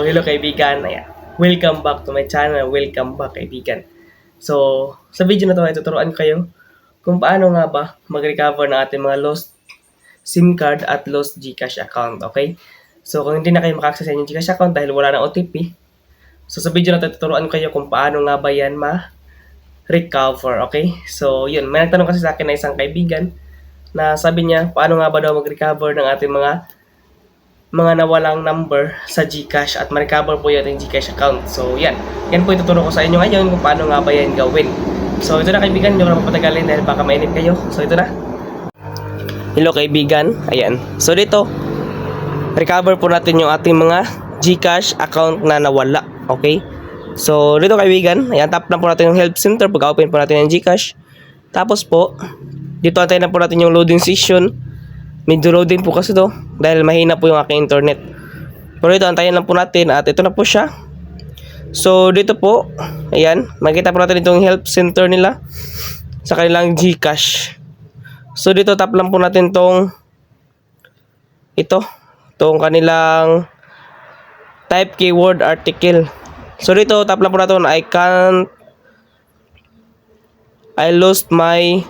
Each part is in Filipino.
Hello kaibigan, ayan. Welcome back to my channel, welcome back kaibigan. So, sa video na to ay tuturuan ko kayo kung paano nga ba mag-recover ng ating mga lost SIM card at lost GCash account, okay? So, kung hindi na kayo maka-access sa inyong GCash account dahil wala na OTP, so sa video na to tuturuan ko kayo kung paano nga ba yan ma-recover, okay? So, yun, may nagtanong kasi sa akin na isang kaibigan na sabi niya, paano nga ba daw mag-recover ng ating mga nawalang number sa GCash at ma-recover po yung ating GCash account. So, yan. Yan po ituturo ko sa inyo ngayon kung paano nga ba yan gawin. So, ito na kaibigan. Hindi ko na papatagalin dahil baka mainit kayo. So, ito na. Hello kaibigan. Ayan. So, dito, recover po natin yung ating mga GCash account na nawala. Okay? So, dito kaibigan, ayan, tap na po natin yung help center pag-open po natin yung GCash. Tapos po, dito antayin na po natin yung loading session. Medyo loading po kasi to dahil mahina po yung aking internet. Pero ito, antayin lang po natin at ito na po siya. So, dito po, ayan, makita po natin itong help center nila sa kanilang GCash. So, dito tap lang po natin itong kanilang type keyword article. So, dito tap lang po natin I lost my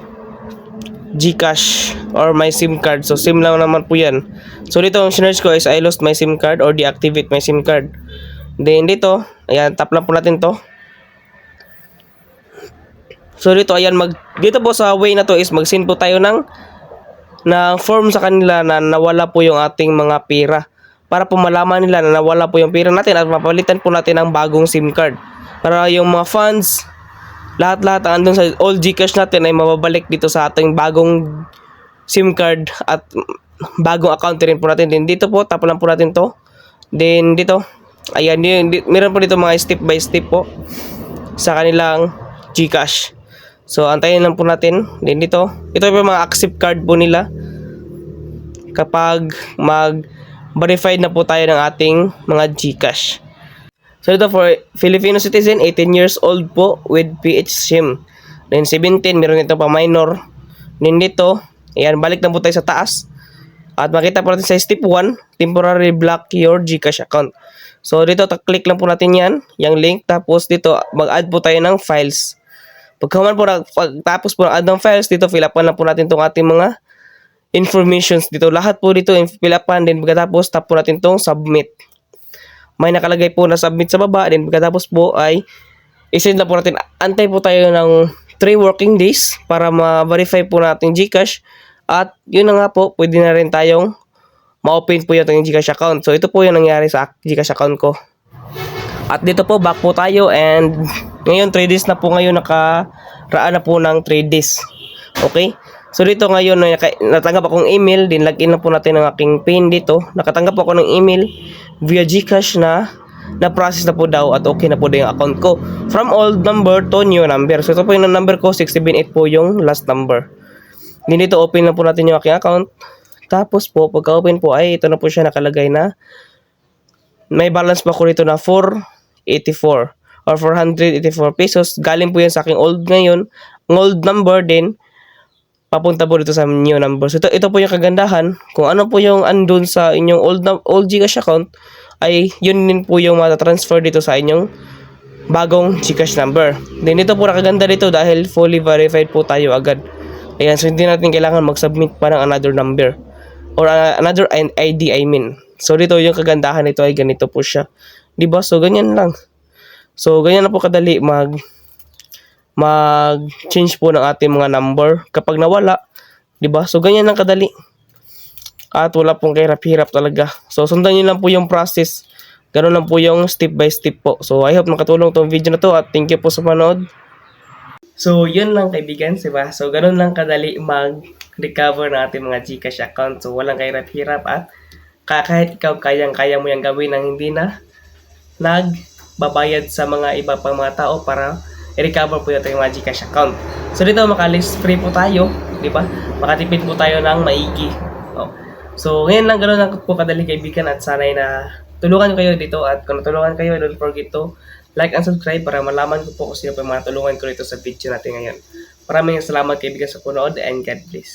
GCash or my SIM card. So, SIM lang naman po yan. So, dito ang sinerge ko is I lost my SIM card or deactivate my SIM card. Then, dito, ayan, tap lang po natin to. So, dito, ayan, dito po sa way na to is mag-send po tayo ng form sa kanila na nawala po yung ating mga pera. Para po malaman nila na nawala po yung pera natin at mapalitan po natin ng bagong SIM card. Para yung mga funds, lahat-lahat ang andun sa old GCash natin ay mababalik dito sa ating bagong SIM card at bagong account rin po natin. Then dito po, tap lang po natin to. Then dito, ayan, meron po dito mga step by step po sa kanilang GCash. So, antayin lang po natin. Then dito, ito po yung mga accept card po nila. Kapag mag-verified na po tayo ng ating mga GCash. So, ito for Filipino citizen, 18 years old po with PH SIM. Then, 17, meron ito pa minor. Then, dito, ayan, balik na po tayo sa taas. At makita po natin sa step 1, temporary block your GCash account. So, dito, click lang po natin yan, yung link. Tapos, dito, mag-add po tayo ng files. Pagtapos po ng add ng files, dito, fill upan lang po natin itong ating mga informations dito. Lahat po dito, fill upan. Then, pagkatapos, tap po natin itong submit. May nakalagay po na submit sa baba. Then pagkatapos po ay isend lang po natin. Antay po tayo ng 3 working days para ma-verify po natin GCash. At yun na nga po, pwede na rin tayong ma-open po yung GCash account. So ito po yung nangyari sa GCash account ko. At dito po, back po tayo. And ngayon 3 days na po ngayon, nakaraan na po ng 3 days. Okay? So dito ngayon, natanggap akong email, din login na po natin ang aking PIN dito. Nakatanggap ako ng email via GCash na process na po daw at okay na po daw yung account ko. From old number to new number. So ito po yung number ko, 678 po yung last number. Then dito, open na po natin yung aking account. Tapos po, pagka-open po ay ito na po siya nakalagay na may balance pa ko rito na 484 or 484 pesos. Galing po yan sa aking old ngayon. Ang old number din papunta po dito sa new number. So, ito po yung kagandahan. Kung ano po yung andun sa inyong old GCash account, ay yun din po yung matatransfer dito sa inyong bagong GCash number. Then, ito po nakaganda dito dahil fully verified po tayo agad. Ayan, so hindi natin kailangan mag-submit pa ng another number. Or another ID, I mean. So, dito yung kagandahan nito ay ganito po siya. Diba? So, ganyan lang. So, ganyan na po kadali mag-change po ng ating mga number kapag nawala, 'di ba? So ganyan lang kadali. At wala pong kahirap-hirap talaga. So sundan niyo lang po yung process. Ganoon lang po yung step by step po. So I hope nakatulong tong video na to at thank you po sa panood. So yun lang kaibigan, 'di ba? So ganoon lang kadali mag-recover ng ating mga GCash account. So walang kahirap-hirap at kahit ikaw kayang-kaya mo yang gawin nang hindi na nagbabayad sa mga iba pang mga tao para i-recover po yung mga GCash account. So dito maka-list free po tayo, di ba? Makatipid po tayo ng maigi. Oh. So ngayon lang, ganoon lang po kadali kaibigan at sana'y na tulungan kayo dito at kung natulungan kayo, don't forget to like and subscribe para malaman ko po kung sino po yung mga tulungan ko dito sa video natin ngayon. Maraming salamat kaibigan sa panood and God bless.